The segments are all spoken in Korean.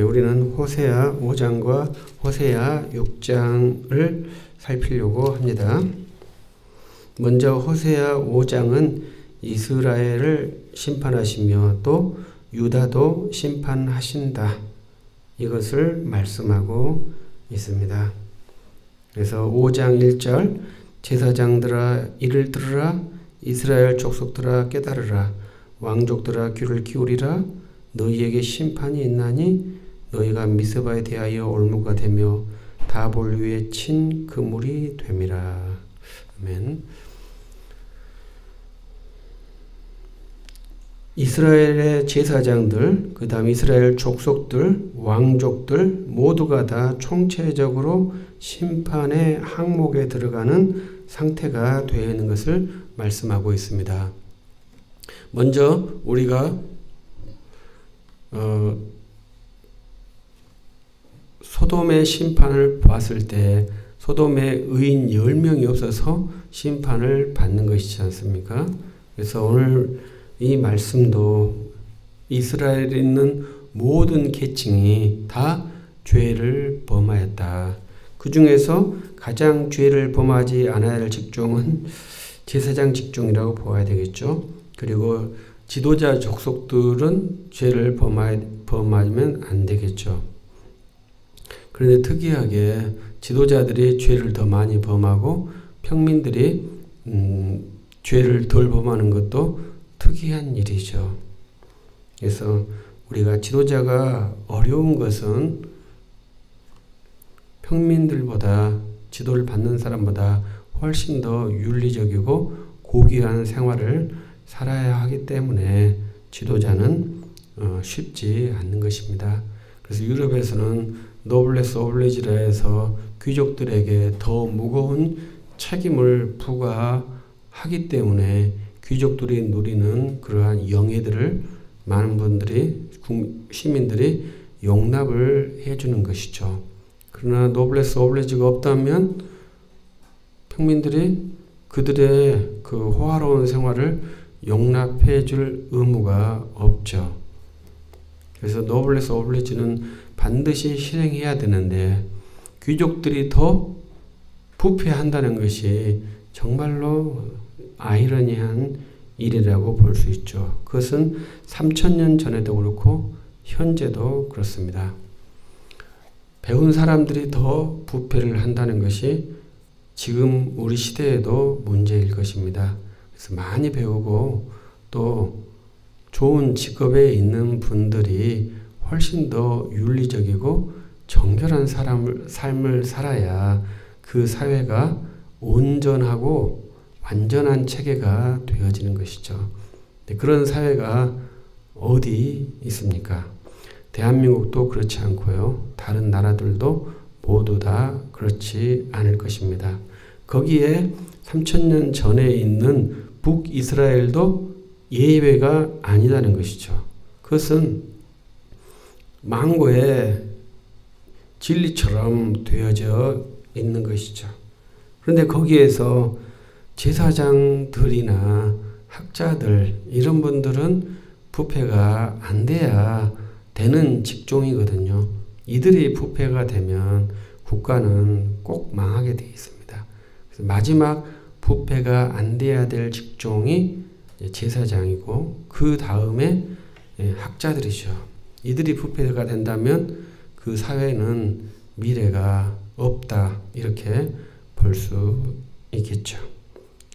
우리는 호세아 5장과 호세아 6장을 살피려고 합니다. 먼저 호세아 5장은 이스라엘을 심판하시며 또 유다도 심판하신다. 이것을 말씀하고 있습니다. 그래서 5장 1절 제사장들아 이를 들으라 이스라엘 족속들아 깨달으라 왕족들아 귀를 기울이라 너희에게 심판이 있나니 너희가 미스바에 대하여 올무가 되며 다볼 위에 친 그물이 됨이라. 아멘. 이스라엘의 제사장들, 그 다음 이스라엘 족속들, 왕족들 모두가 다 총체적으로 심판의 항목에 들어가는 상태가 되어 있는 것을 말씀하고 있습니다. 먼저 우리가 소돔의 심판을 봤을 때 소돔에 의인 10명이 없어서 심판을 받는 것이지 않습니까? 그래서 오늘 이 말씀도 이스라엘에 있는 모든 계층이 다 죄를 범하였다. 그 중에서 가장 죄를 범하지 않아야 할 직종은 제사장 직종이라고 보아야 되겠죠. 그리고 지도자 족속들은 죄를 범하면 안 되겠죠. 그런데 특이하게 지도자들이 죄를 더 많이 범하고 평민들이 죄를 덜 범하는 것도 특이한 일이죠. 그래서 우리가 지도자가 어려운 것은 평민들보다 지도를 받는 사람보다 훨씬 더 윤리적이고 고귀한 생활을 살아야 하기 때문에 지도자는 쉽지 않는 것입니다. 그래서 유럽에서는 노블레스 오블리지라 해서 귀족들에게 더 무거운 책임을 부과하기 때문에 귀족들이 누리는 그러한 영예들을 많은 분들이 시민들이 용납을 해주는 것이죠. 그러나 노블레스 오블리지가 없다면 평민들이 그들의 그 호화로운 생활을 용납해 줄 의무가 없죠. 그래서 노블레스 오블리지는 반드시 실행해야 되는데 귀족들이 더 부패한다는 것이 정말로 아이러니한 일이라고 볼 수 있죠. 그것은 3000년 전에도 그렇고 현재도 그렇습니다. 배운 사람들이 더 부패를 한다는 것이 지금 우리 시대에도 문제일 것입니다. 그래서 많이 배우고 또 좋은 직업에 있는 분들이 훨씬 더 윤리적이고 정결한 삶을 살아야 그 사회가 온전하고 완전한 체계가 되어지는 것이죠. 그런 사회가 어디 있습니까? 대한민국도 그렇지 않고요. 다른 나라들도 모두 다 그렇지 않을 것입니다. 거기에 3000년 전에 있는 북이스라엘도 예외가 아니라는 것이죠. 그것은 망고의 진리처럼 되어져 있는 것이죠. 그런데 거기에서 제사장들이나 학자들 이런 분들은 부패가 안 돼야 되는 직종이거든요. 이들이 부패가 되면 국가는 꼭 망하게 되어 있습니다. 그래서 마지막 부패가 안 돼야 될 직종이 제사장이고 그 다음에 학자들이죠. 이들이 부패가 된다면 그 사회는 미래가 없다 이렇게 볼 수 있겠죠.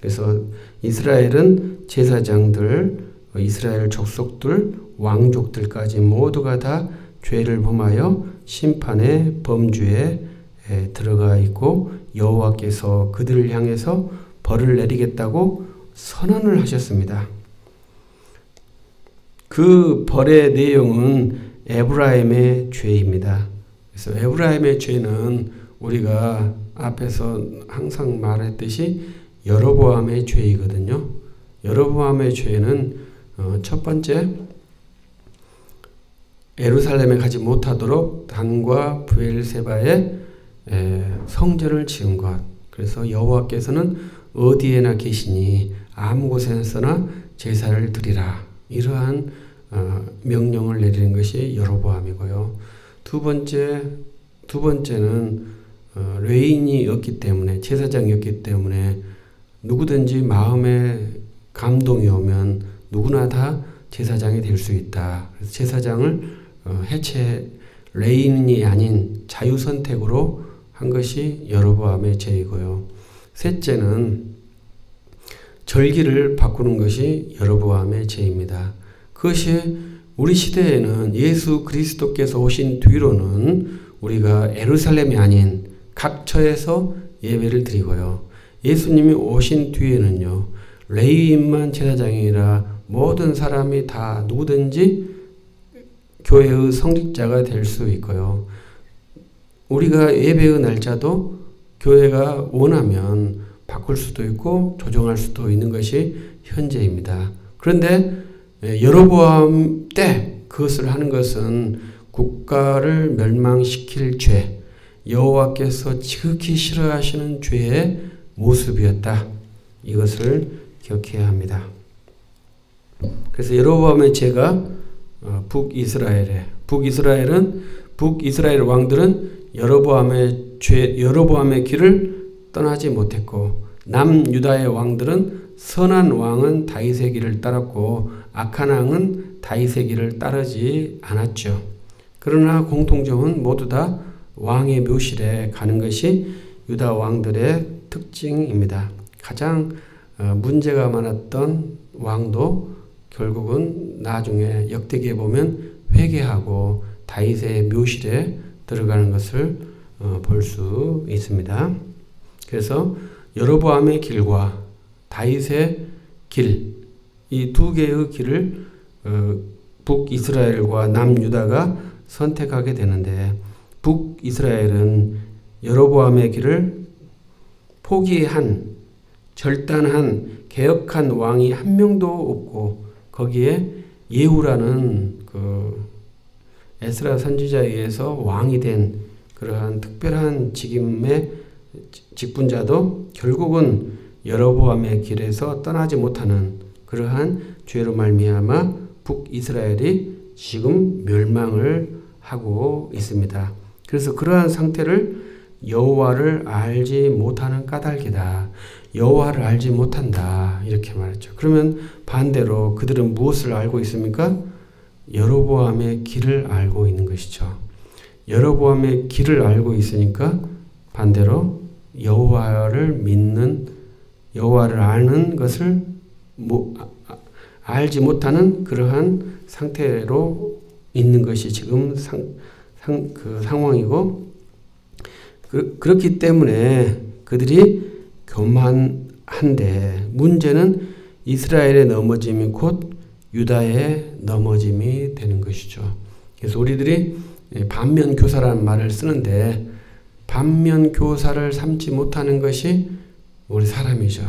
그래서 이스라엘은 제사장들, 이스라엘 족속들, 왕족들까지 모두가 다 죄를 범하여 심판의 범주에 들어가 있고 여호와께서 그들을 향해서 벌을 내리겠다고 선언을 하셨습니다. 그 벌의 내용은 에브라임의 죄입니다. 그래서 에브라임의 죄는 우리가 앞에서 항상 말했듯이 여로보암의 죄이거든요. 여로보암의 죄는 첫 번째 예루살렘에 가지 못하도록 단과 브엘세바에 성전을 지은 것. 그래서 여호와께서는 어디에나 계시니 아무 곳에서나 제사를 드리라. 이러한 명령을 내리는 것이 여로보암이고요. 두 번째는 레인이었기 때문에, 제사장이었기 때문에 누구든지 마음에 감동이 오면 누구나 다 제사장이 될 수 있다. 그래서 제사장을 레인이 아닌 자유선택으로 한 것이 여로보암의 죄이고요. 셋째는 절기를 바꾸는 것이 여로보암의 죄입니다. 그것이 우리 시대에는 예수 그리스도께서 오신 뒤로는 우리가 예루살렘이 아닌 각처에서 예배를 드리고요. 예수님이 오신 뒤에는요, 레위인만 제사장이라 모든 사람이 다 누구든지 교회의 성직자가 될 수 있고요. 우리가 예배의 날짜도 교회가 원하면 바꿀 수도 있고 조정할 수도 있는 것이 현재입니다. 그런데 여로보암 때 그것을 하는 것은 국가를 멸망시킬 죄, 여호와께서 지극히 싫어하시는 죄의 모습이었다. 이것을 기억해야 합니다. 그래서 여로보암의 죄가 북이스라엘 왕들은 여로보암의 길을 떠나지 못했고, 남유다의 왕들은 선한 왕은 다윗의 길을 따랐고 악한 왕은 다윗의 길을 따르지 않았죠. 그러나 공통점은 모두 다 왕의 묘실에 가는 것이 유다 왕들의 특징입니다. 가장 문제가 많았던 왕도 결국은 나중에 역대기에 보면 회개하고 다윗의 묘실에 들어가는 것을 볼 수 있습니다. 그래서 여로보암의 길과 다윗의 길, 이 두 개의 길을 북이스라엘과 남유다가 선택하게 되는데, 북이스라엘은 여로보암의 길을 포기한, 절단한, 개혁한 왕이 한 명도 없고, 거기에 예후라는 에스라 선지자에 의해서 왕이 된 그러한 특별한 직임의 직분자도 결국은 여로보암의 길에서 떠나지 못하는 그러한 죄로 말미암아 북이스라엘이 지금 멸망을 하고 있습니다. 그래서 그러한 상태를 여호와를 알지 못하는 까닭이다. 여호와를 알지 못한다. 이렇게 말했죠. 그러면 반대로 그들은 무엇을 알고 있습니까? 여로보암의 길을 알고 있는 것이죠. 여로보암의 길을 알고 있으니까 반대로 여호와를 아는 것을 알지 못하는 그러한 상태로 있는 것이 지금 상황이고, 그렇기 때문에 그들이 교만한데, 문제는 이스라엘의 넘어짐이 곧 유다의 넘어짐이 되는 것이죠. 그래서 우리들이 반면교사라는 말을 쓰는데, 반면교사를 삼지 못하는 것이 우리 사람이죠.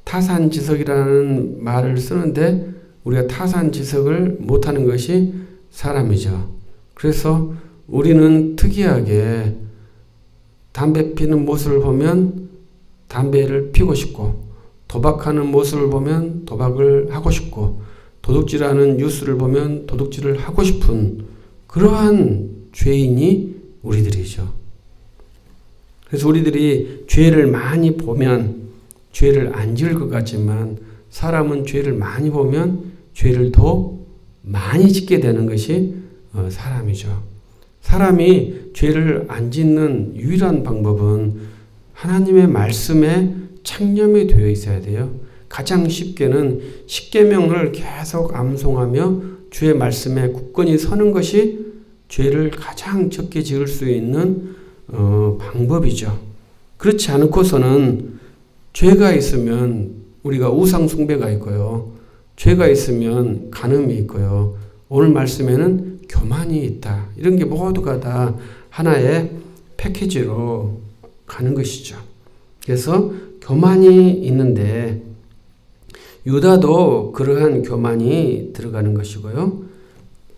타산지석이라는 말을 쓰는데 우리가 타산지석을 못하는 것이 사람이죠. 그래서 우리는 특이하게 담배 피는 모습을 보면 담배를 피고 싶고, 도박하는 모습을 보면 도박을 하고 싶고, 도둑질하는 뉴스를 보면 도둑질을 하고 싶은 그러한 죄인이 우리들이죠. 그래서 우리들이 죄를 많이 보면 죄를 안 지을 것 같지만, 사람은 죄를 많이 보면 죄를 더 많이 짓게 되는 것이 사람이죠. 사람이 죄를 안 짓는 유일한 방법은 하나님의 말씀에 창념이 되어 있어야 돼요. 가장 쉽게는 십계명을 계속 암송하며 주의 말씀에 굳건히 서는 것이 죄를 가장 적게 지을 수 있는 방법이죠. 그렇지 않고서는 죄가 있으면 우리가 우상 숭배가 있고요. 죄가 있으면 간음이 있고요. 오늘 말씀에는 교만이 있다. 이런 게 모두가 다 하나의 패키지로 가는 것이죠. 그래서 교만이 있는데 유다도 그러한 교만이 들어가는 것이고요.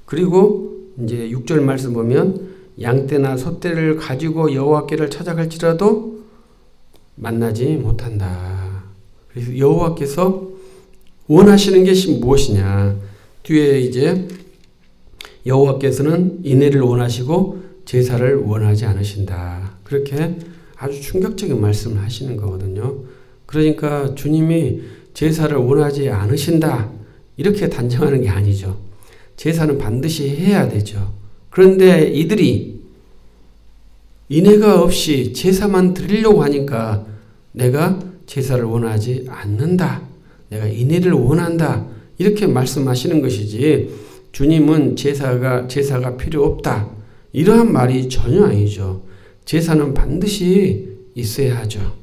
그리고 이제 6절 말씀 보면 양떼나 소떼를 가지고 여호와께를 찾아갈지라도 만나지 못한다. 그래서 여호와께서 원하시는 것이 무엇이냐? 뒤에 이제 여호와께서는 인애를 원하시고 제사를 원하지 않으신다. 그렇게 아주 충격적인 말씀을 하시는 거거든요. 그러니까 주님이 제사를 원하지 않으신다. 이렇게 단정하는 게 아니죠. 제사는 반드시 해야 되죠. 그런데 이들이 인애가 없이 제사만 드리려고 하니까 내가 제사를 원하지 않는다. 내가 인애를 원한다. 이렇게 말씀하시는 것이지 주님은 제사가 필요 없다. 이러한 말이 전혀 아니죠. 제사는 반드시 있어야 하죠.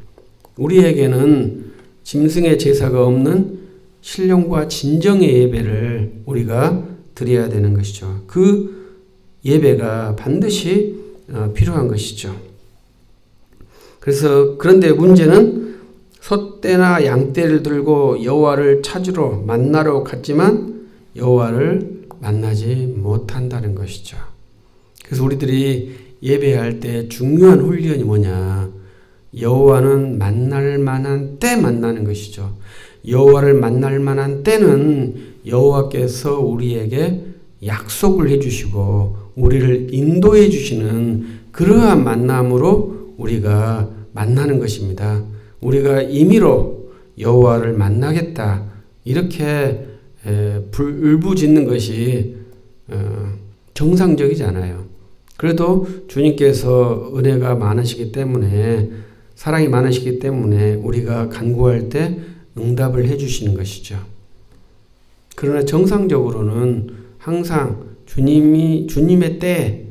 우리에게는 짐승의 제사가 없는 신령과 진정의 예배를 우리가 드려야 되는 것이죠. 그 예배가 반드시 필요한 것이죠. 그런데 문제는 소떼나 양떼를 들고 여호와를 찾으러 만나러 갔지만 여호와를 만나지 못한다는 것이죠. 그래서 우리들이 예배할 때 중요한 훈련이 뭐냐? 여호와는 만날 만한 때 만나는 것이죠. 여호와를 만날 만한 때는 여호와께서 우리에게 약속을 해주시고 우리를 인도해 주시는 그러한 만남으로 우리가 만나는 것입니다. 우리가 임의로 여호와를 만나겠다 이렇게 울부짖는 것이 정상적이지 않아요. 그래도 주님께서 은혜가 많으시기 때문에 사랑이 많으시기 때문에 우리가 간구할 때 응답을 해주시는 것이죠. 그러나 정상적으로는 항상 주님의 때에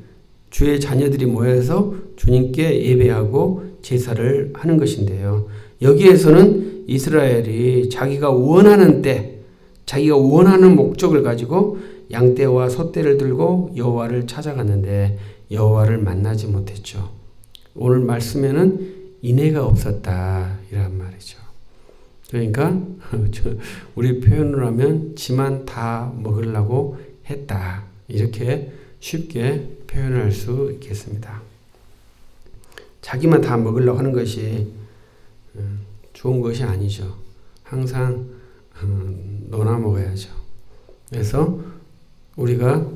주의 자녀들이 모여서 주님께 예배하고 제사를 하는 것인데요. 여기에서는 이스라엘이 자기가 원하는 때, 자기가 원하는 목적을 가지고 양떼와 소떼를 들고 여호와를 찾아갔는데 여호와를 만나지 못했죠. 오늘 말씀에는 인애가 없었다 이란 말이죠. 그러니까 우리 표현을 하면 지만 다 먹으려고 했다 이렇게 쉽게 표현할 수 있겠습니다. 자기만 다 먹으려고 하는 것이 좋은 것이 아니죠. 항상 나눠 먹어야죠. 그래서 우리가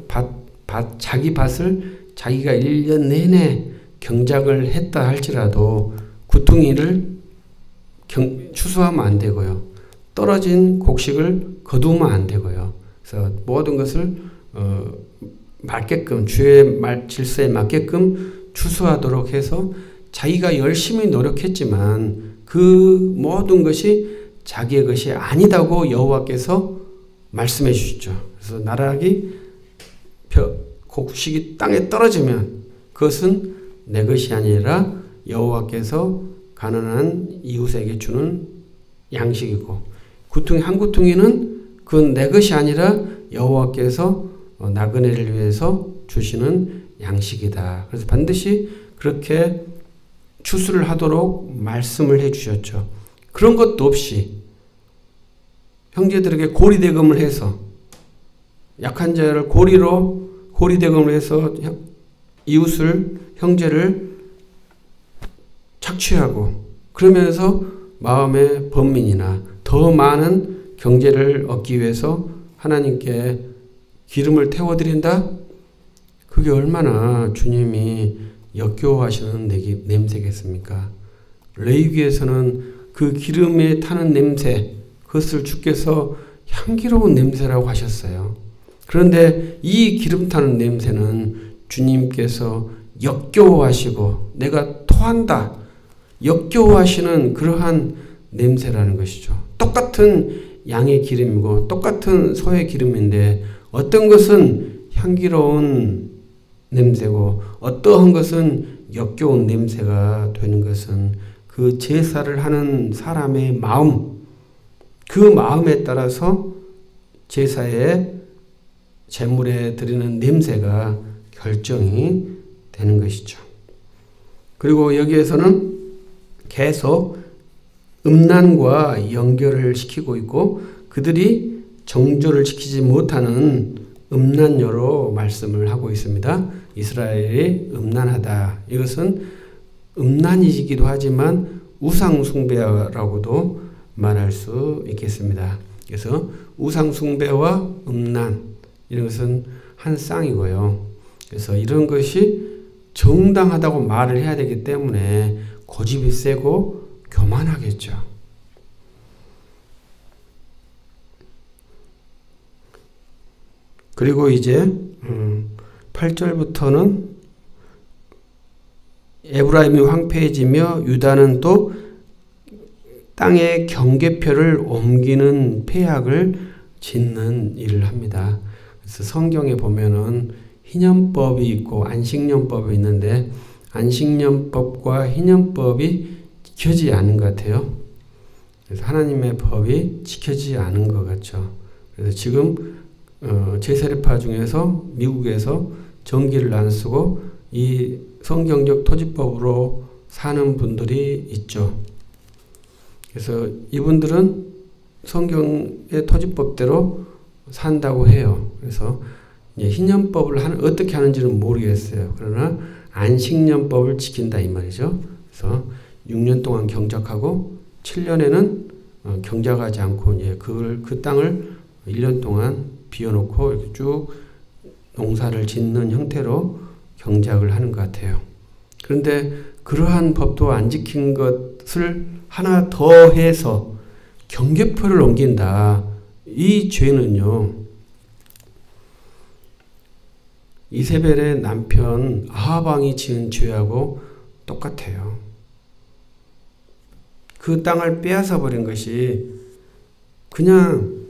자기 밭을 자기가 1년 내내 경작을 했다 할지라도 구퉁이를 추수하면 안 되고요. 떨어진 곡식을 거두면 안 되고요. 그래서 모든 것을 맞게끔 주의 질서에 맞게끔 추수하도록 해서 자기가 열심히 노력했지만 그 모든 것이 자기의 것이 아니다고 여호와께서 말씀해 주시죠. 그래서 나락이 곡식이 땅에 떨어지면 그것은 내 것이 아니라 여호와께서 가난한 이웃에게 주는 양식이고 한 구퉁이는 그건 내 것이 아니라 여호와께서 나그네를 위해서 주시는 양식이다. 그래서 반드시 그렇게 추수를 하도록 말씀을 해주셨죠. 그런 것도 없이 형제들에게 고리대금을 해서 약한 자를 고리대금을 해서 이웃을 형제를 착취하고 그러면서 마음의 번민이나 더 많은 경제를 얻기 위해서 하나님께 기름을 태워드린다? 그게 얼마나 주님이 역겨워하시는 냄새겠습니까? 레위기에서는 그 기름에 타는 냄새, 그것을 주께서 향기로운 냄새라고 하셨어요. 그런데 이 기름 타는 냄새는 주님께서 역겨워하시고 내가 토한다, 역겨워하시는 그러한 냄새라는 것이죠. 똑같은 양의 기름이고 똑같은 소의 기름인데 어떤 것은 향기로운 냄새고 어떠한 것은 역겨운 냄새가 되는 것은 그 제사를 하는 사람의 마음, 그 마음에 따라서 제사에 제물에 드리는 냄새가 결정이 되는 것이죠. 그리고 여기에서는 계속 음란과 연결을 시키고 있고 그들이 정조를 지키지 못하는 음란여로 말씀을 하고 있습니다. 이스라엘이 음란하다. 이것은 음란이기도 하지만 우상숭배라고도 말할 수 있겠습니다. 그래서 우상숭배와 음란 이런 것은 한 쌍이고요. 그래서 이런 것이 정당하다고 말을 해야 되기 때문에 고집이 세고 교만하겠죠. 그리고 이제 8절부터는 에브라임이 황폐해지며 유다는 또 땅의 경계표를 옮기는 폐약을 짓는 일을 합니다. 그래서 성경에 보면은 희년법이 있고 안식년법이 있는데 안식년법과 희년법이 지켜지지 않은 것 같아요. 그래서 하나님의 법이 지켜지지 않은 것 같죠. 그래서 지금 제3파 중에서 미국에서 전기를 안 쓰고 이 성경적 토지법으로 사는 분들이 있죠. 그래서 이분들은 성경의 토지법대로 산다고 해요. 그래서 희년법을 어떻게 하는지는 모르겠어요. 그러나 안식년법을 지킨다 이 말이죠. 그래서 6년 동안 경작하고 7년에는 경작하지 않고 그 땅을 1년 동안 비워놓고 이렇게 쭉 농사를 짓는 형태로 경작을 하는 것 같아요. 그런데 그러한 법도 안 지킨 것을 하나 더 해서 경계표를 옮긴다. 이 죄는요, 이세벨의 남편 아하방이 지은 죄하고 똑같아요. 그 땅을 빼앗아 버린 것이 그냥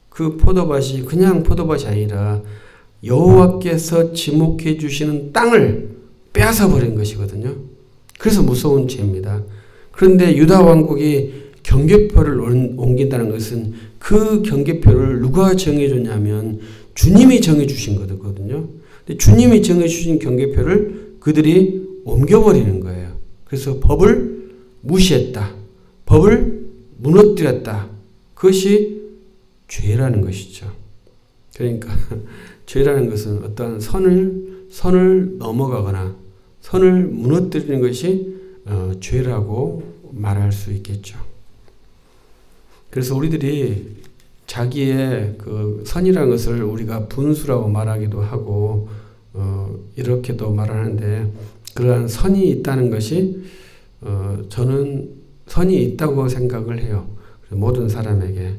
그 포도밭이 그냥 포도밭이 아니라 여호와께서 지목해 주시는 땅을 빼앗아 버린 것이거든요. 그래서 무서운 죄입니다. 그런데 유다 왕국이 경계표를 옮긴다는 것은 그 경계표를 누가 정해줬냐면 주님이 정해주신 거거든요. 근데 주님이 정해주신 경계표를 그들이 옮겨버리는 거예요. 그래서 법을 무시했다. 법을 무너뜨렸다. 그것이 죄라는 것이죠. 그러니까 죄라는 것은 어떤 선을 넘어가거나 선을 무너뜨리는 것이 죄라고 말할 수 있겠죠. 그래서 우리들이 자기의 그 선이라는 것을 우리가 분수라고 말하기도 하고 이렇게도 말하는데 그러한 선이 있다는 것이 저는 선이 있다고 생각을 해요. 모든 사람에게.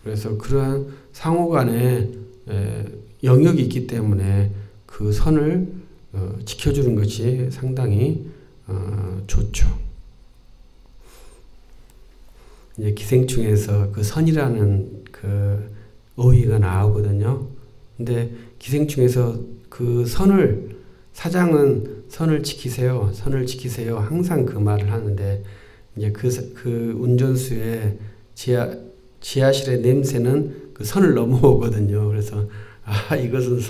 그래서 그러한 상호간에 영역이 있기 때문에 그 선을 지켜주는 것이 상당히 좋죠. 이제 기생충에서 그 선이라는 그 어휘가 나오거든요. 근데 기생충에서 그 사장은 선을 지키세요. 선을 지키세요. 항상 그 말을 하는데 이제 그 운전수의 지하실의 냄새는 그 선을 넘어오거든요. 그래서 이것은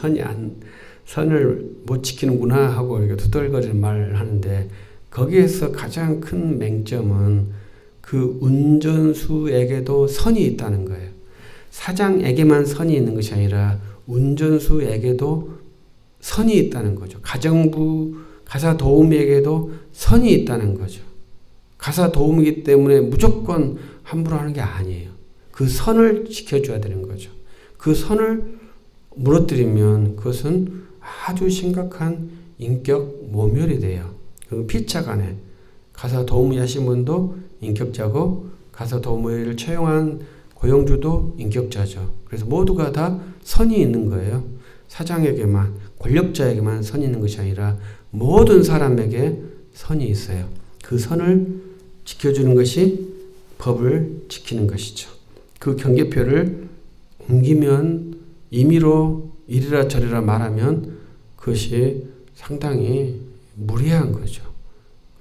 선을 못 지키는구나 하고 이렇게 투덜거리는 말을 하는데 거기에서 가장 큰 맹점은 그 운전수에게도 선이 있다는 거예요. 사장에게만 선이 있는 것이 아니라 운전수에게도 선이 있다는 거죠. 가정부 가사 도우미에게도 선이 있다는 거죠. 가사 도우미이기 때문에 무조건 함부로 하는 게 아니에요. 그 선을 지켜줘야 되는 거죠. 그 선을 무너뜨리면 그것은 아주 심각한 인격 모멸이 돼요. 피차간에 가사 도우미 하신 분도 인격자고 가사 도우미를 채용한 고용주도 인격자죠. 그래서 모두가 다 선이 있는 거예요. 사장에게만, 권력자에게만 선이 있는 것이 아니라 모든 사람에게 선이 있어요. 그 선을 지켜주는 것이 법을 지키는 것이죠. 그 경계표를 옮기면 임의로 이리라 저리라 말하면 그것이 상당히 무리한 거죠.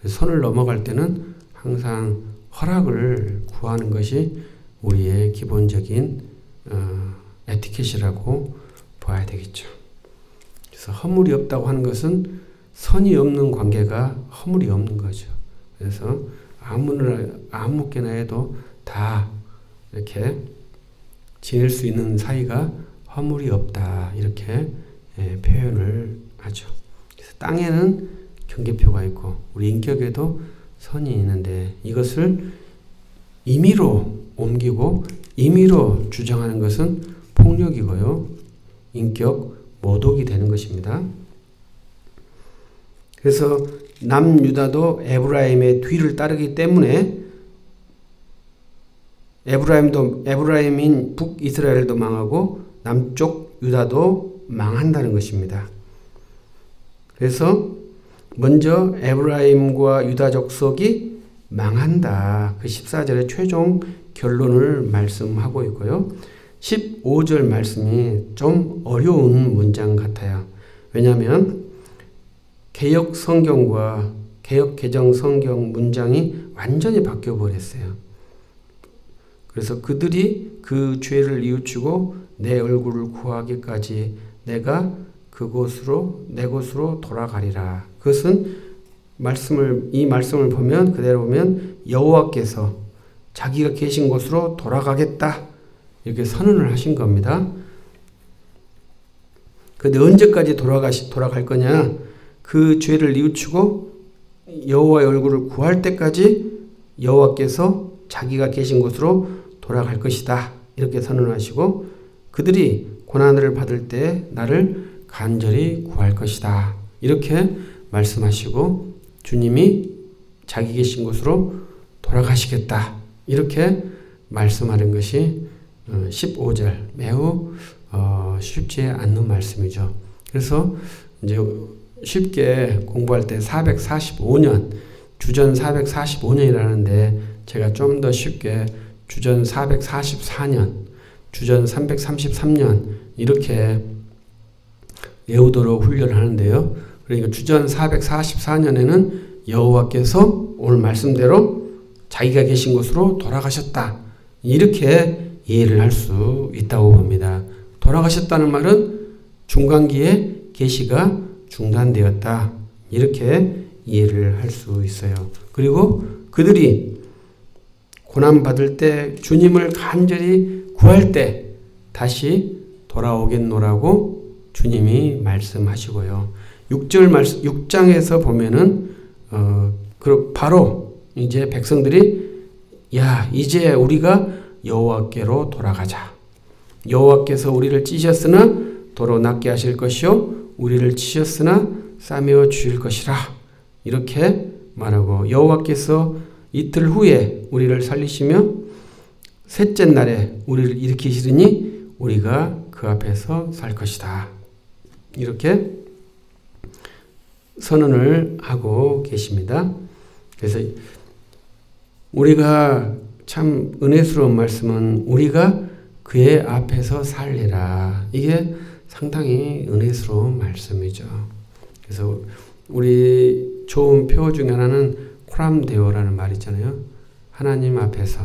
선을 넘어갈 때는 항상 허락을 구하는 것이 우리의 기본적인 에티켓이라고 봐야 되겠죠. 그래서 허물이 없다고 하는 것은 선이 없는 관계가 허물이 없는 거죠. 그래서 아무렇게나 해도 다 이렇게 지낼 수 있는 사이가 허물이 없다 이렇게 표현을 하죠. 그래서 땅에는 경계표가 있고 우리 인격에도 선이 있는데 이것을 임의로 옮기고 임의로 주장하는 것은 폭력이고요. 인격 모독이 되는 것입니다. 그래서 남유다도 에브라임의 뒤를 따르기 때문에 에브라임인 북이스라엘도 망하고 남쪽 유다도 망한다는 것입니다. 그래서 먼저 에브라임과 유다 족속이 망한다. 그 14절의 최종 결론을 말씀하고 있고요. 15절 말씀이 좀 어려운 문장 같아요. 왜냐하면 개역 성경과 개역 개정 성경 문장이 완전히 바뀌어 버렸어요. 그래서 그들이 그 죄를 뉘우치고 내 얼굴을 구하기까지 내가 내 곳으로 돌아가리라. 그것은 이 말씀을 보면 그대로 보면 여호와께서 자기가 계신 곳으로 돌아가겠다. 이렇게 선언을 하신 겁니다. 근데 언제까지 돌아갈 거냐? 그 죄를 뉘우치고 여호와의 얼굴을 구할 때까지 여호와께서 자기가 계신 곳으로 돌아갈 것이다. 이렇게 선언하시고 그들이 고난을 받을 때 나를 간절히 구할 것이다. 이렇게 말씀하시고 주님이 자기 계신 곳으로 돌아가시겠다. 이렇게 말씀하는 것이 15절 매우 쉽지 않는 말씀이죠. 그래서 이제 쉽게 공부할 때 445년 주전 445년이라는데 제가 좀 더 쉽게 주전 444년 주전 333년 이렇게 외우도록 훈련을 하는데요. 그러니까 주전 444년에는 여호와께서 오늘 말씀대로 자기가 계신 곳으로 돌아가셨다. 이렇게 이해를 할 수 있다고 봅니다. 돌아가셨다는 말은 중간기에 계시가 중단되었다. 이렇게 이해를 할 수 있어요. 그리고 그들이 고난받을 때 주님을 간절히 구할 때 다시 돌아오겠노라고 주님이 말씀하시고요. 6장에서 보면은 바로 이제 백성들이 이제 우리가 여호와께로 돌아가자. 여호와께서 우리를 찌셨으나 도로 낫게 하실 것이요 우리를 치셨으나 싸매어 주실 것이라. 이렇게 말하고 여호와께서 이틀 후에 우리를 살리시며 셋째 날에 우리를 일으키시리니 우리가 그 앞에서 살 것이다. 이렇게 선언을 하고 계십니다. 그래서 우리가 참 은혜스러운 말씀은 우리가 그의 앞에서 살리라. 이게 상당히 은혜스러운 말씀이죠. 그래서 우리 좋은 표어 중에 하나는 코람데오라는 말 있잖아요. 하나님 앞에서.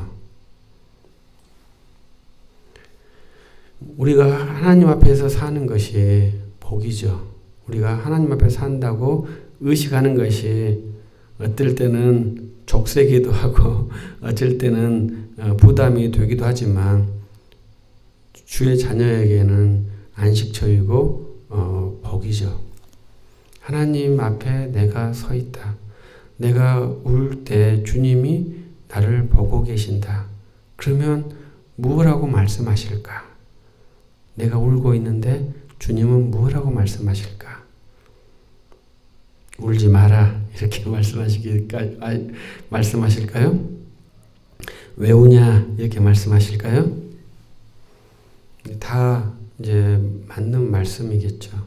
우리가 하나님 앞에서 사는 것이 복이죠. 우리가 하나님 앞에 산다고 의식하는 것이 어떨 때는 족쇄기도 하고 어쩔 때는 부담이 되기도 하지만 주의 자녀에게는 안식처이고 복이죠. 하나님 앞에 내가 서 있다. 내가 울 때 주님이 나를 보고 계신다. 그러면 무엇라고 말씀하실까? 내가 울고 있는데 주님은 무엇라고 말씀하실까? 울지 마라. 이렇게 말씀하실까요? 왜 우냐? 이렇게 말씀하실까요? 다 이제 맞는 말씀이겠죠.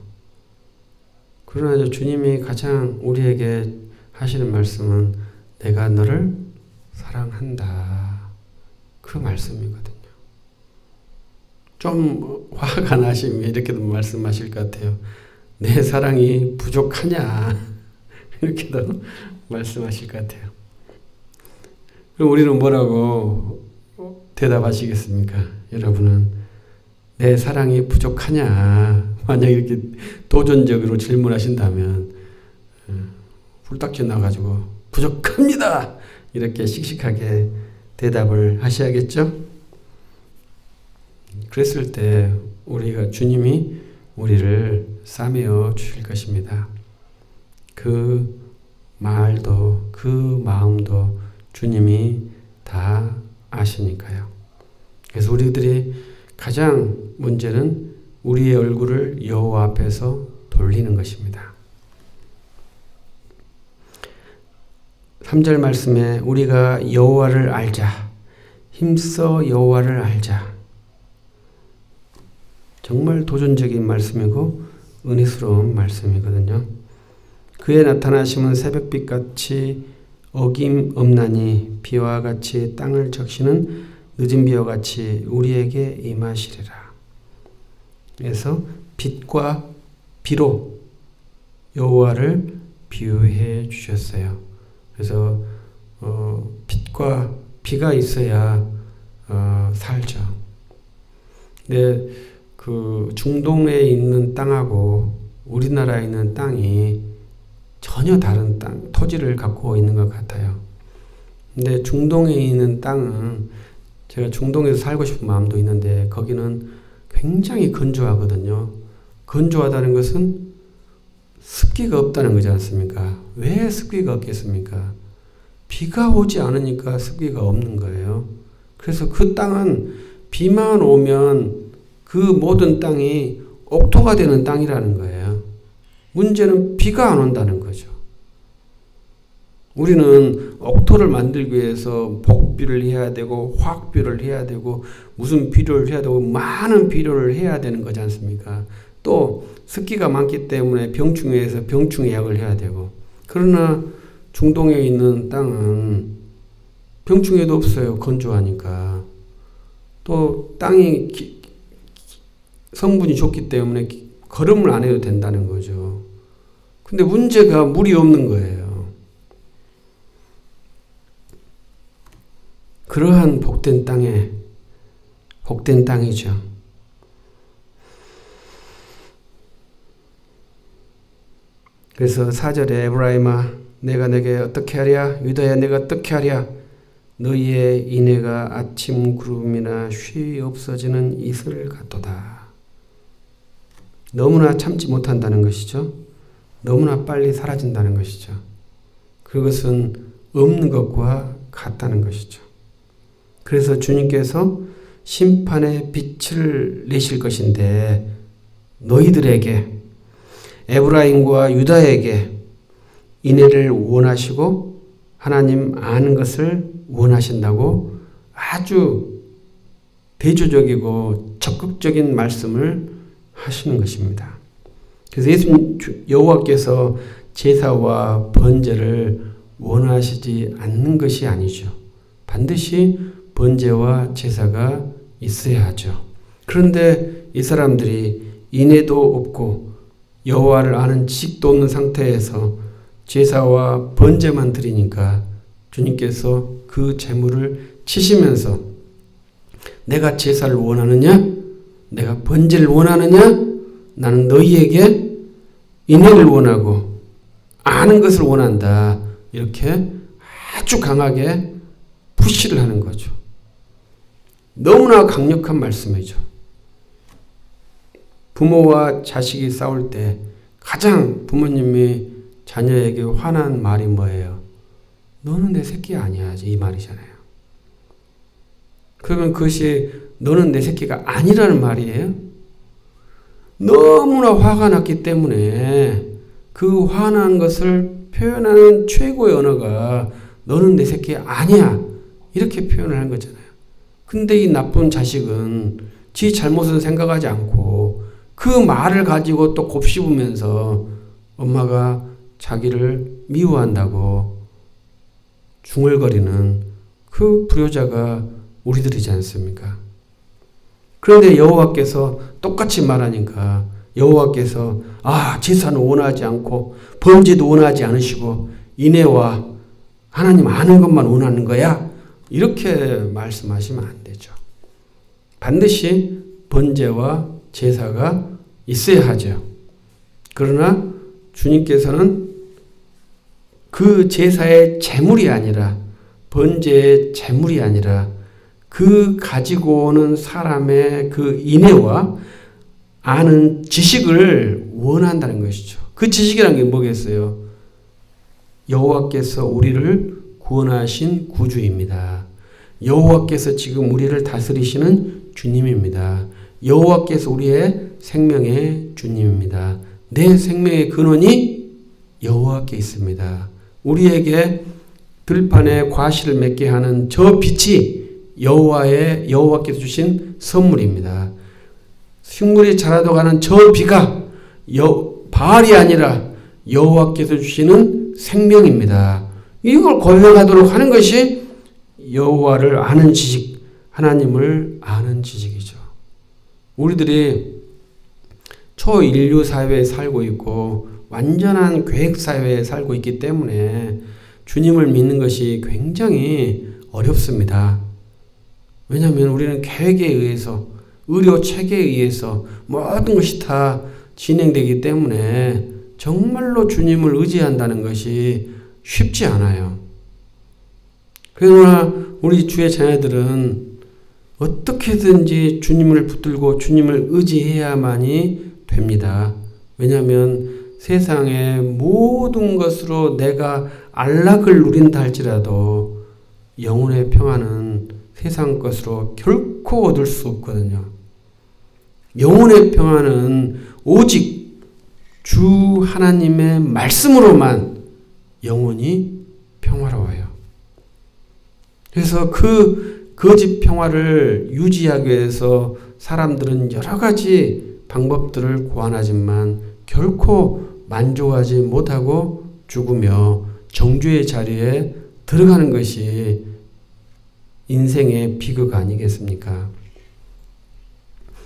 그러나 주님이 가장 우리에게 하시는 말씀은 내가 너를 사랑한다. 그 말씀이거든요. 좀 화가 나시면 이렇게도 말씀하실 것 같아요. 내 사랑이 부족하냐? 이렇게도 말씀하실 것 같아요. 그럼 우리는 뭐라고 대답하시겠습니까? 여러분은 내 사랑이 부족하냐? 만약 이렇게 도전적으로 질문하신다면 훌딱 지나가지고 부족합니다. 이렇게 씩씩하게 대답을 하셔야겠죠? 그랬을 때 주님이 우리를 싸매어 주실 것입니다. 그 말도 그 마음도 주님이 다 아시니까요. 그래서 우리들이 가장 문제는 우리의 얼굴을 여호와 앞에서 돌리는 것입니다. 3절 말씀에 우리가 여호와를 알자. 힘써 여호와를 알자. 정말 도전적인 말씀이고 은혜스러운 말씀이거든요. 그의 나타나심은 새벽빛같이 어김없나니 비와 같이 땅을 적시는 늦은 비와 같이 우리에게 임하시리라. 그래서 빛과 비로 여호와를 비유해 주셨어요. 그래서 빛과 비가 있어야 살죠. 근데 그 중동에 있는 땅하고 우리나라에 있는 땅이 전혀 다른 땅, 토지를 갖고 있는 것 같아요. 근데 중동에 있는 땅은 제가 중동에서 살고 싶은 마음도 있는데 거기는 굉장히 건조하거든요. 건조하다는 것은 습기가 없다는 거지 않습니까? 왜 습기가 없겠습니까? 비가 오지 않으니까 습기가 없는 거예요. 그래서 그 땅은 비만 오면 그 모든 땅이 옥토가 되는 땅이라는 거예요. 문제는 비가 안 온다는 거죠. 우리는 옥토를 만들기 위해서 복비를 해야 되고 화학비를 해야 되고 무슨 비료를 해야 되고 많은 비료를 해야 되는 거지 않습니까? 또 습기가 많기 때문에 병충해에서 병충해약을 해야 되고 그러나 중동에 있는 땅은 병충해도 없어요. 건조하니까. 또 땅이 성분이 좋기 때문에 거름을 안 해도 된다는 거죠. 근데 문제가 물이 없는 거예요. 그러한 복된 땅이죠. 그래서 4절에 에브라임아 내가 내게 어떻게 하랴? 유다야 내가 어떻게 하랴? 너희의 인애가 아침 구름이나 쉬 없어지는 이슬 같도다. 너무나 참지 못한다는 것이죠. 너무나 빨리 사라진다는 것이죠. 그것은 없는 것과 같다는 것이죠. 그래서 주님께서 심판의 빛을 내실 것인데 너희들에게 에브라임과 유다에게 인애를 원하시고 하나님 아는 것을 원하신다고 아주 대조적이고 적극적인 말씀을 하시는 것입니다. 그래서 예수님 여호와께서 제사와 번제를 원하시지 않는 것이 아니죠. 반드시 번제와 제사가 있어야 하죠. 그런데 이 사람들이 인애도 없고 여호와를 아는 지식도 없는 상태에서 제사와 번제만 드리니까 주님께서 그 제물을 치시면서 내가 제사를 원하느냐? 내가 번제를 원하느냐? 나는 너희에게 인애를 원하고 아는 것을 원한다. 이렇게 아주 강하게 푸시를 하는 거죠. 너무나 강력한 말씀이죠. 부모와 자식이 싸울 때 가장 부모님이 자녀에게 화난 말이 뭐예요? 너는 내 새끼 아니야. 이 말이잖아요. 그러면 그것이 너는 내 새끼가 아니라는 말이에요. 너무나 화가 났기 때문에 그 화난 것을 표현하는 최고의 언어가 너는 내 새끼 아니야. 이렇게 표현을 한 거잖아요. 근데 이 나쁜 자식은 지 잘못을 생각하지 않고 그 말을 가지고 또 곱씹으면서 엄마가 자기를 미워한다고 중얼거리는 그 불효자가 우리들이지 않습니까? 그런데 여호와께서 똑같이 말하니까 여호와께서 제사는 원하지 않고 번제도 원하지 않으시고 인애와 하나님 아는 것만 원하는 거야? 이렇게 말씀하시면 안 되죠. 반드시 번제와 제사가 있어야 하죠. 그러나 주님께서는 그 제사의 제물이 아니라 번제의 제물이 아니라 그 가지고 오는 사람의 그 인애와 아는 지식을 원한다는 것이죠. 그 지식이란 게 뭐겠어요? 여호와께서 우리를 구원하신 구주입니다. 여호와께서 지금 우리를 다스리시는 주님입니다. 여호와께서 우리의 생명의 주님입니다. 내 생명의 근원이 여호와께 있습니다. 우리에게 들판에 과실을 맺게 하는 저 빛이 여호와께서 주신 선물입니다. 식물이 자라도 가는 저 비가 바알이 아니라 여호와께서 주시는 생명입니다. 이걸 고백하도록 하는 것이 여호와를 아는 지식, 하나님을 아는 지식이죠. 우리들이 초인류 사회에 살고 있고 완전한 계획 사회에 살고 있기 때문에 주님을 믿는 것이 굉장히 어렵습니다. 왜냐하면 우리는 계획에 의해서, 의료 체계에 의해서 모든 것이 다 진행되기 때문에 정말로 주님을 의지한다는 것이 쉽지 않아요. 그러나 우리 주의 자녀들은 어떻게든지 주님을 붙들고 주님을 의지해야만이 됩니다. 왜냐하면 세상의 모든 것으로 내가 안락을 누린다 할지라도 영혼의 평안은 세상 것으로 결코 얻을 수 없거든요. 영혼의 평안은 오직 주 하나님의 말씀으로만 영혼이 평화로워요. 그래서 그 거짓 평화를 유지하기 위해서 사람들은 여러 가지 방법들을 고안하지만 결코 만족하지 못하고 죽으며 정죄의 자리에 들어가는 것이 인생의 비극 아니겠습니까?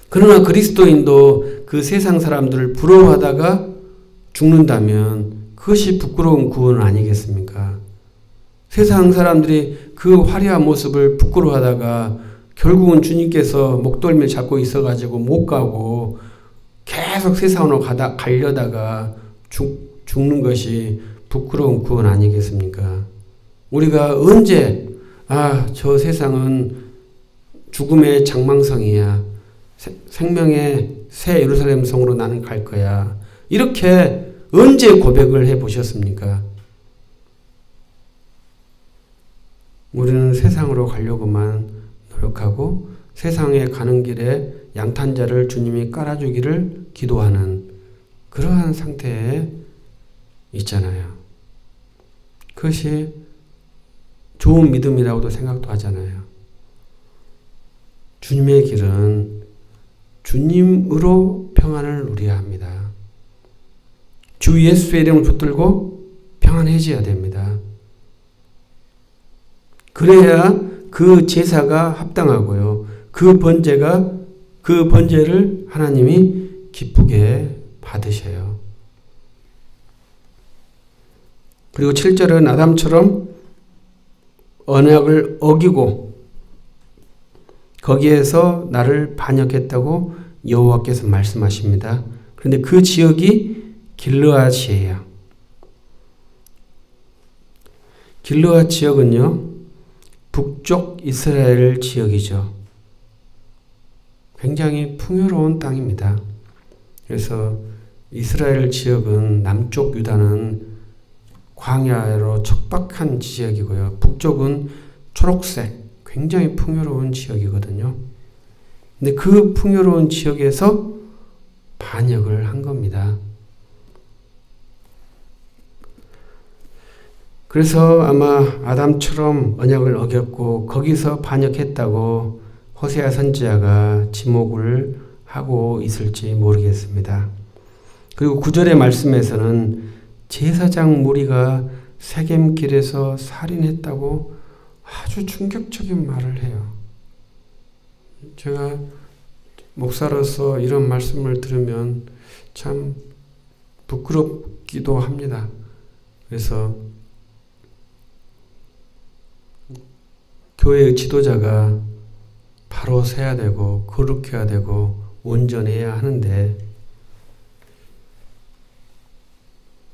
그러나 그리스도인도 그 세상 사람들을 부러워하다가 죽는다면 그것이 부끄러운 구원 아니겠습니까? 세상 사람들이 그 화려한 모습을 부끄러워하다가 결국은 주님께서 목덜미를 잡고 있어가지고 못 가고 계속 세상으로 가려다가 죽는 것이 부끄러운 구원 아니겠습니까? 우리가 언제 저 세상은 죽음의 장망성이야. 생명의 새 예루살렘 성으로 나는 갈 거야. 이렇게 언제 고백을 해보셨습니까? 우리는 세상으로 가려고만 노력하고 세상에 가는 길에 양탄자를 주님이 깔아주기를 기도하는 그러한 상태에 있잖아요. 그것이 좋은 믿음이라고도 생각도 하잖아요. 주님의 길은 주님으로 평안을 누려야 합니다. 주 예수의 이름을 붙들고 평안해져야 됩니다. 그래야 그 제사가 합당하고요. 그 번제를 하나님이 기쁘게 받으셔요. 그리고 7절은 아담처럼 언약을 어기고 거기에서 나를 반역했다고 여호와께서 말씀하십니다. 그런데 그 지역이 길르앗이에요. 길르앗 지역은요, 북쪽 이스라엘 지역이죠. 굉장히 풍요로운 땅입니다. 그래서 이스라엘 지역은 남쪽 유다는 광야로 척박한 지역이고요. 북쪽은 초록색, 굉장히 풍요로운 지역이거든요. 근데 그 풍요로운 지역에서 반역을 한 겁니다. 그래서 아마 아담처럼 언약을 어겼고 거기서 반역했다고 호세아 선지자가 지목을 하고 있을지 모르겠습니다. 그리고 9절의 말씀에서는 제사장 무리가 세겜길에서 살인했다고 아주 충격적인 말을 해요. 제가 목사로서 이런 말씀을 들으면 참 부끄럽기도 합니다. 그래서 교회의 지도자가 바로 서야 되고 거룩해야 되고 온전해야 하는데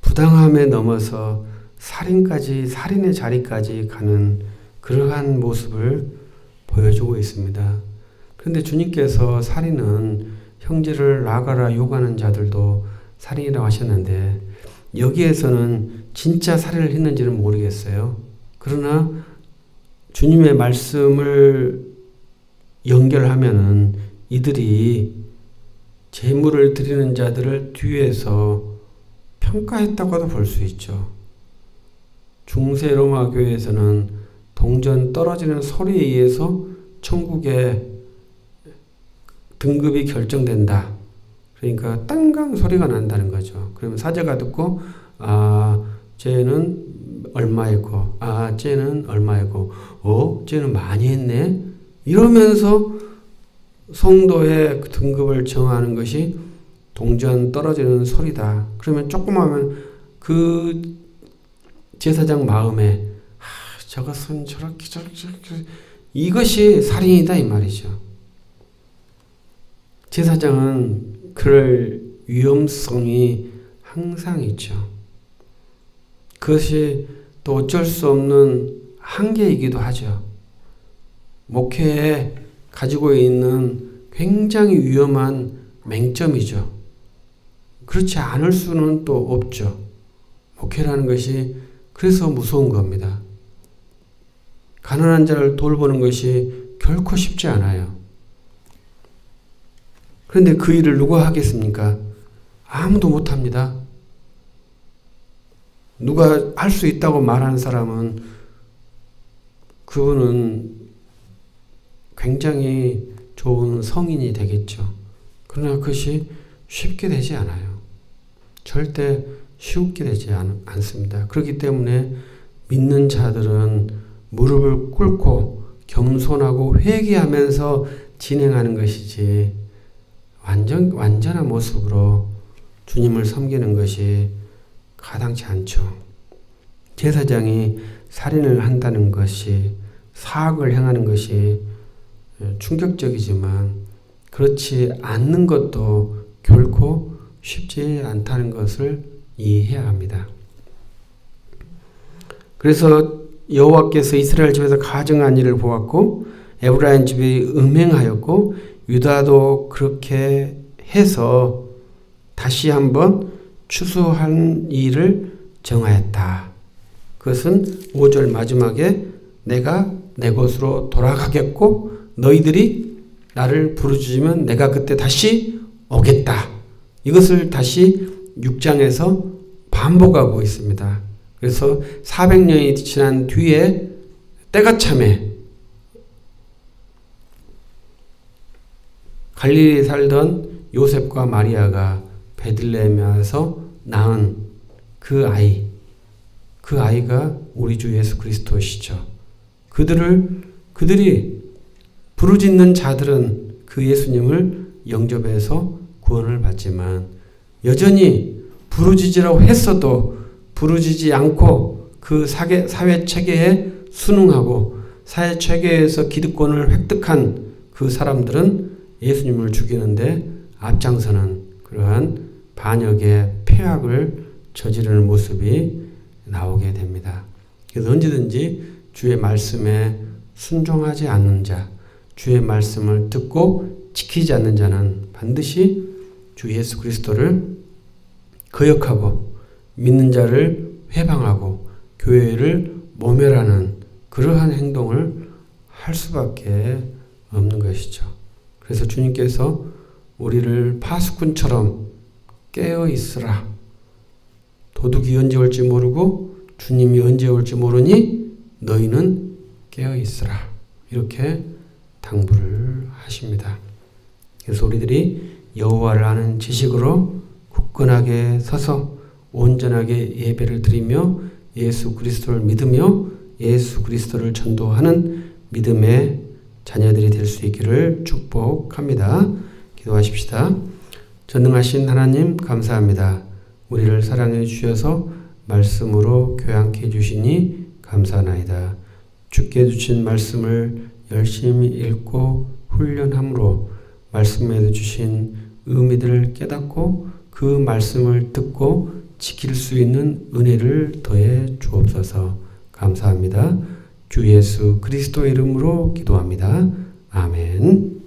부당함에 넘어서 살인의 자리까지 가는 그러한 모습을 보여주고 있습니다. 그런데 주님께서 살인은 형제를 나가라 욕하는 자들도 살인이라고 하셨는데 여기에서는 진짜 살인을 했는지는 모르겠어요. 그러나 주님의 말씀을 연결하면은 이들이 제물을 드리는 자들을 뒤에서 평가했다고도 볼 수 있죠. 중세 로마 교회에서는 동전 떨어지는 소리에 의해서 천국의 등급이 결정된다. 그러니까 땅강 소리가 난다는 거죠. 그러면 사제가 듣고 쟤는 얼마이고 쟤는 얼마이고 쟤는 많이 했네. 이러면서 성도의 등급을 정하는 것이 동전 떨어지는 소리다. 그러면 조금 하면 그 제사장 마음에 저것은 저렇게 이것이 살인이다 이 말이죠. 제사장은 그럴 위험성이 항상 있죠. 그것이 또 어쩔 수 없는 한계이기도 하죠. 목회에 가지고 있는 굉장히 위험한 맹점이죠. 그렇지 않을 수는 또 없죠. 목회라는 것이 그래서 무서운 겁니다. 가난한 자를 돌보는 것이 결코 쉽지 않아요. 그런데 그 일을 누가 하겠습니까? 아무도 못합니다. 누가 할 수 있다고 말하는 사람은 그분은 굉장히 좋은 성인이 되겠죠. 그러나 그것이 쉽게 되지 않아요. 절대 쉽게 되지 않습니다. 그렇기 때문에 믿는 자들은 무릎을 꿇고 겸손하고 회개하면서 진행하는 것이지 완전한 모습으로 주님을 섬기는 것이 가당치 않죠. 제사장이 살인을 한다는 것이 사악을 행하는 것이 충격적이지만 그렇지 않는 것도 결코 쉽지 않다는 것을 이해해야 합니다. 그래서 여호와께서 이스라엘 집에서 가증한 일을 보았고 에브라임 집이 음행하였고 유다도 그렇게 해서 다시 한번 추수한 일을 정하였다. 그것은 5절 마지막에 내가 내 곳으로 돌아가겠고 너희들이 나를 부르짖으면 내가 그때 다시 오겠다. 이것을 다시 6장에서 반복하고 있습니다. 그래서 400년이 지난 뒤에 때가 참에 갈릴리에 살던 요셉과 마리아가 베들레헴에 와서 낳은 그 아이가 우리 주 예수 그리스도시죠. 그들이 부르짖는 자들은 그 예수님을 영접해서 구원을 받지만 여전히 부르짖으라고 했어도 부르짖지 않고 그 사회 체계에 순응하고 사회 체계에서 기득권을 획득한 그 사람들은 예수님을 죽이는데 앞장서는 그러한 반역의 폐악을 저지르는 모습이 나오게 됩니다. 그래서 언제든지 주의 말씀에 순종하지 않는 자, 주의 말씀을 듣고 지키지 않는 자는 반드시 주 예수 그리스도를 거역하고 믿는 자를 회방하고 교회를 모멸하는 그러한 행동을 할 수밖에 없는 것이죠. 그래서 주님께서 우리를 파수꾼처럼 깨어 있으라. 도둑이 언제 올지 모르고 주님이 언제 올지 모르니 너희는 깨어 있으라. 이렇게 당부를 하십니다. 그래서 우리들이 여호와를 아는 지식으로 굳건하게 서서 온전하게 예배를 드리며 예수 그리스도를 믿으며 예수 그리스도를 전도하는 믿음의 자녀들이 될 수 있기를 축복합니다. 기도하십시다. 전능하신 하나님 감사합니다. 우리를 사랑해 주셔서 말씀으로 교양케 해주시니 감사하나이다. 주께 주신 말씀을 열심히 읽고 훈련함으로 말씀에 주신 의미들을 깨닫고 그 말씀을 듣고 지킬 수 있는 은혜를 더해 주옵소서. 감사합니다. 주 예수 그리스도의 이름으로 기도합니다. 아멘.